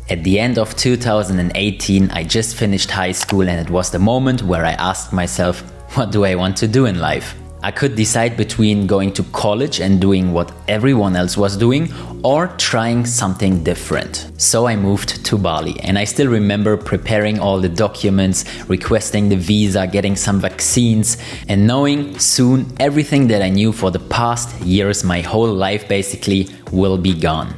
At the end of 2018, I just finished high school and it was the moment where I asked myself, what do I want to do in life? I could decide between going to college and doing what everyone else was doing or trying something different. So I moved to Bali, and I still remember preparing all the documents, requesting the visa, getting some vaccines, and knowing soon everything that I knew for the past years, my whole life basically, will be gone.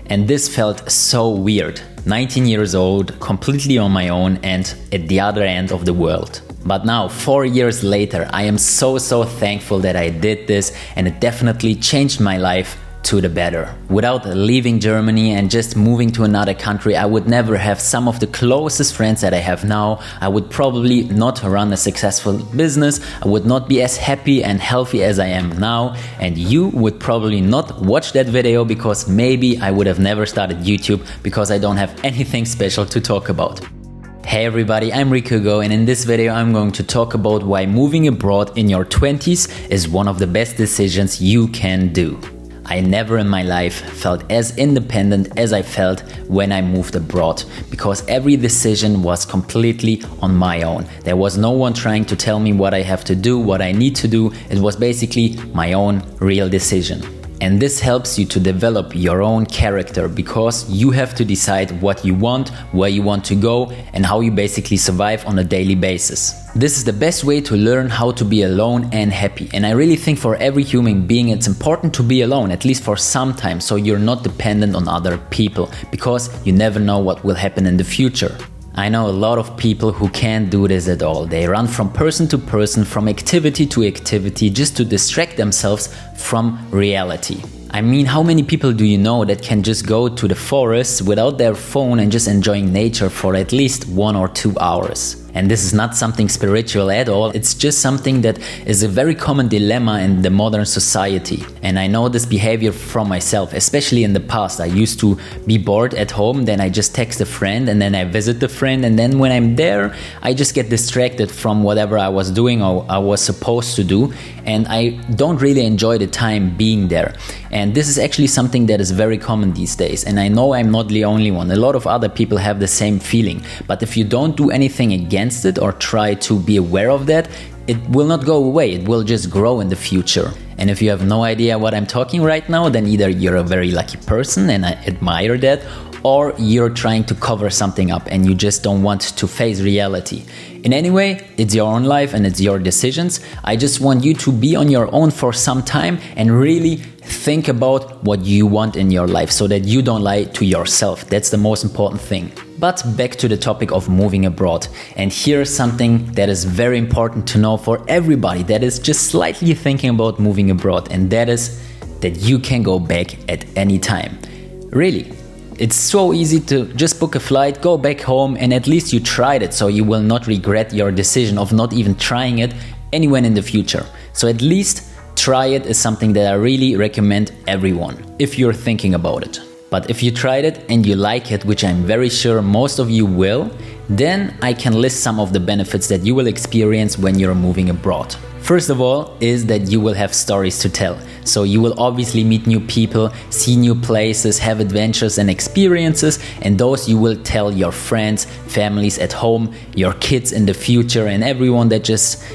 And this felt so weird. 19 years old, completely on my own and at the other end of the world. But now, 4 years later, I am so thankful that I did this, and it definitely changed my life to the better. Without leaving Germany and just moving to another country, I would never have some of the closest friends that I have now. I would probably not run a successful business. I would not be as happy and healthy as I am now. And you would probably not watch that video because maybe I would have never started YouTube because I don't have anything special to talk about. Hey everybody, I'm Rico, and in this video I'm going to talk about why moving abroad in your 20s is one of the best decisions you can do. I never in my life felt as independent as I felt when I moved abroad, because every decision was completely on my own. There was no one trying to tell me what I have to do, what I need to do. It was basically my own real decision. And this helps you to develop your own character, because you have to decide what you want, where you want to go, and how you basically survive on a daily basis. This is the best way to learn how to be alone and happy. And I really think for every human being it's important to be alone, at least for some time, so you're not dependent on other people, because you never know what will happen in the future. I know a lot of people who can't do this at all. They run from person to person, from activity to activity, just to distract themselves from reality. I mean, how many people do you know that can just go to the forest without their phone and just enjoying nature for at least 1 or 2 hours? And this is not something spiritual at all, it's just something that is a very common dilemma in the modern society. And I know this behavior from myself, especially in the past. I used to be bored at home, then I just text a friend and then I visit the friend, and then when I'm there, I just get distracted from whatever I was doing or I was supposed to do, and I don't really enjoy the time being there. And this is actually something that is very common these days, and I know I'm not the only one. A lot of other people have the same feeling, but if you don't do anything against it or try to be aware of that, it will not go away, it will just grow in the future. And if you have no idea what I'm talking right now, then either you're a very lucky person and I admire that, or you're trying to cover something up and you just don't want to face reality. In any way, it's your own life and it's your decisions. I just want you to be on your own for some time and really think about what you want in your life so that you don't lie to yourself. That's the most important thing. But back to the topic of moving abroad. And here's something that is very important to know for everybody that is just slightly thinking about moving abroad, and that is that you can go back at any time. Really. It's so easy to just book a flight, go back home, and at least you tried it, so you will not regret your decision of not even trying it anywhere in the future. So at least try it is something that I really recommend everyone, if you're thinking about it. But if you tried it and you like it, which I'm very sure most of you will, then I can list some of the benefits that you will experience when you're moving abroad. First of all is that you will have stories to tell. So you will obviously meet new people, see new places, have adventures and experiences, and those you will tell your friends, families at home, your kids in the future, and everyone that just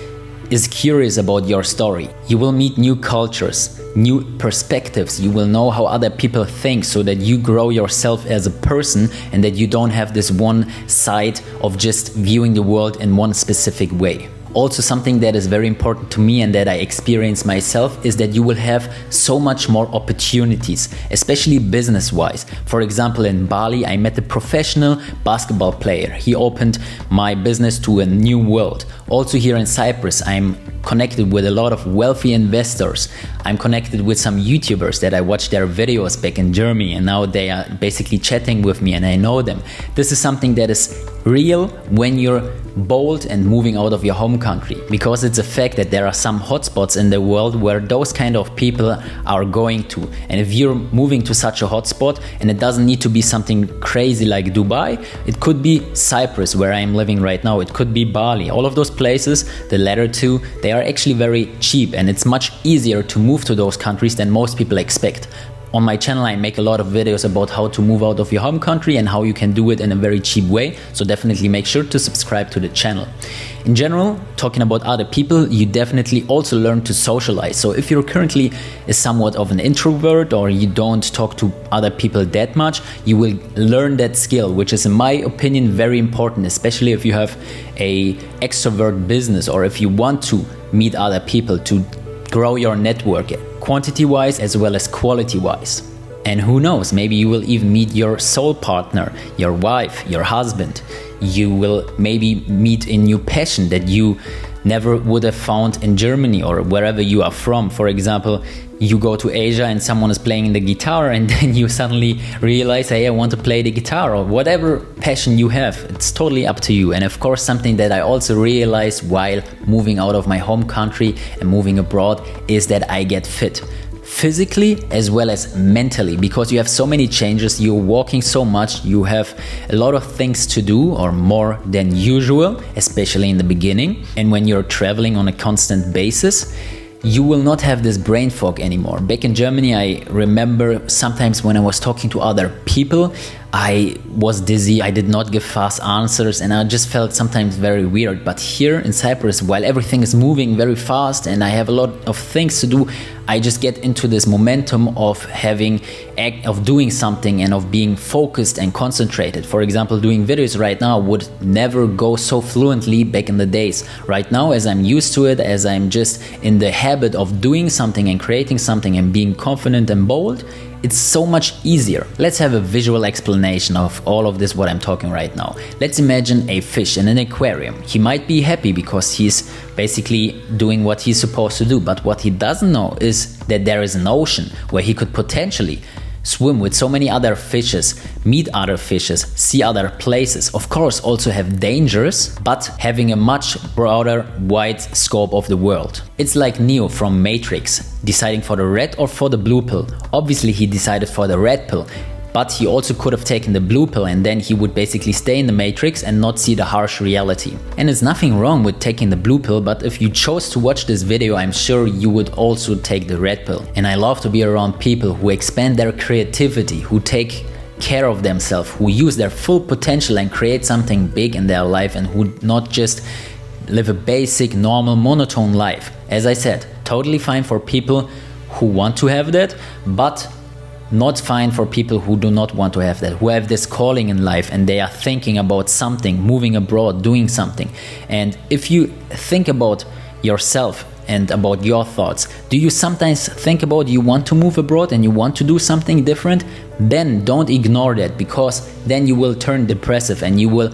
is curious about your story. You will meet new cultures, new perspectives. You will know how other people think, so that you grow yourself as a person and that you don't have this one side of just viewing the world in one specific way. Also, something that is very important to me and that I experience myself is that you will have so much more opportunities, especially business-wise. For example, in Bali, I met a professional basketball player. He opened my business to a new world. Also here in Cyprus, I'm connected with a lot of wealthy investors. I'm connected with some YouTubers that I watched their videos back in Germany, and now they are basically chatting with me and I know them. This is something that is real when you're bold and moving out of your home country, because it's a fact that there are some hotspots in the world where those kind of people are going to. And if you're moving to such a hotspot, and it doesn't need to be something crazy like Dubai, it could be Cyprus, where I'm living right now, it could be Bali. All of those places, the latter two, they are actually very cheap, and it's much easier to move to those countries than most people expect. On my channel, I make a lot of videos about how to move out of your home country and how you can do it in a very cheap way. So definitely make sure to subscribe to the channel. In general, talking about other people, you definitely also learn to socialize. So if you're currently somewhat of an introvert or you don't talk to other people that much, you will learn that skill, which is in my opinion very important, especially if you have a extrovert business or if you want to meet other people to grow your network quantity-wise as well as quality-wise. And who knows, maybe you will even meet your soul partner, your wife, your husband. You will maybe meet a new passion that you never would have found in Germany or wherever you are from. For example, you go to Asia and someone is playing the guitar and then you suddenly realize, hey, I want to play the guitar, or whatever passion you have. It's totally up to you. And of course, something that I also realized while moving out of my home country and moving abroad is that I get fit. Physically as well as mentally, because you have so many changes, you're walking so much, you have a lot of things to do, or more than usual, especially in the beginning. And when you're traveling on a constant basis, you will not have this brain fog anymore. Back in Germany, I remember sometimes when I was talking to other people, I was dizzy, I did not give fast answers, and I just felt sometimes very weird. But here in Cyprus, while everything is moving very fast and I have a lot of things to do, I just get into this momentum of doing something and of being focused and concentrated. For example, doing videos right now would never go so fluently back in the days. Right now, as I'm used to it, as I'm just in the habit of doing something and creating something and being confident and bold, it's so much easier. Let's have a visual explanation of all of this, what I'm talking right now. Let's imagine a fish in an aquarium. He might be happy because he's basically doing what he's supposed to do, but what he doesn't know is that there is an ocean where he could potentially swim with so many other fishes, meet other fishes, see other places, of course also have dangers, but having a much broader, wide scope of the world. It's like Neo from Matrix, deciding for the red or for the blue pill. Obviously he decided for the red pill, but he also could have taken the blue pill and then he would basically stay in the matrix and not see the harsh reality. And there's nothing wrong with taking the blue pill, but if you chose to watch this video, I'm sure you would also take the red pill. And I love to be around people who expand their creativity, who take care of themselves, who use their full potential and create something big in their life, and who not just live a basic, normal, monotone life. As I said, totally fine for people who want to have that, but not fine for people who do not want to have that, who have this calling in life and they are thinking about something, moving abroad, doing something. And if you think about yourself and about your thoughts, do you sometimes think about you want to move abroad and you want to do something different? Then don't ignore that, because then you will turn depressive and you will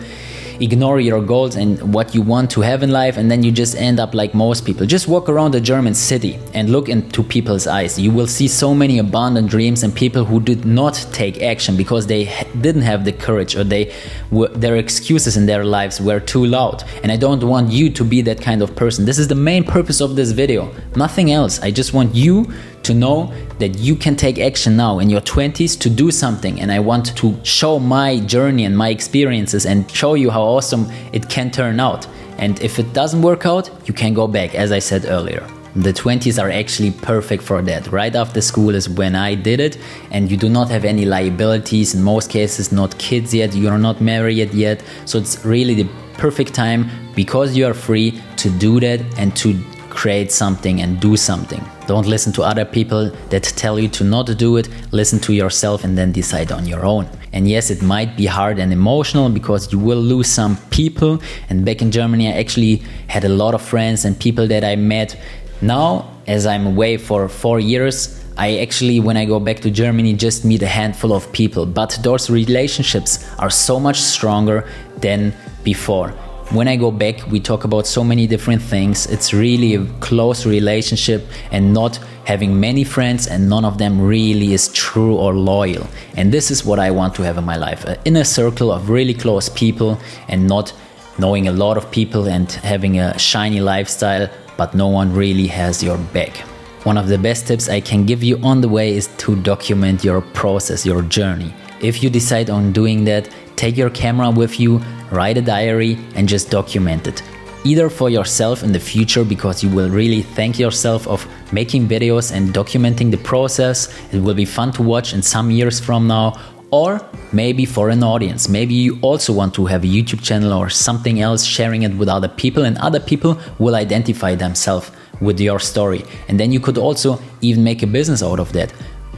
ignore your goals and what you want to have in life, and then you just end up like most people. Just walk around a German city and look into people's eyes. You will see so many abandoned dreams and people who did not take action because they didn't have the courage, or their excuses in their lives were too loud. And I don't want you to be that kind of person. This is the main purpose of this video, nothing else. I just want you to know that you can take action now in your 20s to do something, and I want to show my journey and my experiences and show you how awesome it can turn out. And if it doesn't work out, you can go back, as I said earlier. The 20s are actually perfect for that. Right after school is when I did it, and you do not have any liabilities, in most cases not kids yet, you are not married yet, so it's really the perfect time, because you are free, to do that and to create something and do something. Don't listen to other people that tell you to not do it. Listen to yourself and then decide on your own. And yes, it might be hard and emotional because you will lose some people. And back in Germany, I actually had a lot of friends and people that I met. Now, as I'm away for 4 years, I actually, when I go back to Germany, just meet a handful of people. But those relationships are so much stronger than before. When I go back, we talk about so many different things. It's really a close relationship, and not having many friends, and none of them really is true or loyal. And this is what I want to have in my life. An inner circle of really close people, and not knowing a lot of people and having a shiny lifestyle, but no one really has your back. One of the best tips I can give you on the way is to document your process, your journey. If you decide on doing that, take your camera with you, write a diary and just document it. Either for yourself in the future, because you will really thank yourself of making videos and documenting the process. It will be fun to watch in some years from now. Or maybe for an audience, maybe you also want to have a YouTube channel or something else, sharing it with other people, and other people will identify themselves with your story. And then you could also even make a business out of that.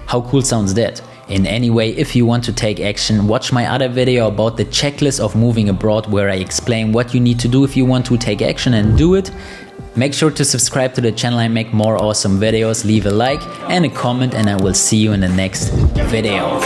How cool sounds that? In any way, if you want to take action, watch my other video about the checklist of moving abroad, where I explain what you need to do if you want to take action and do it. Make sure to subscribe to the channel. I make more awesome videos. Leave a like and a comment, and I will see you in the next video.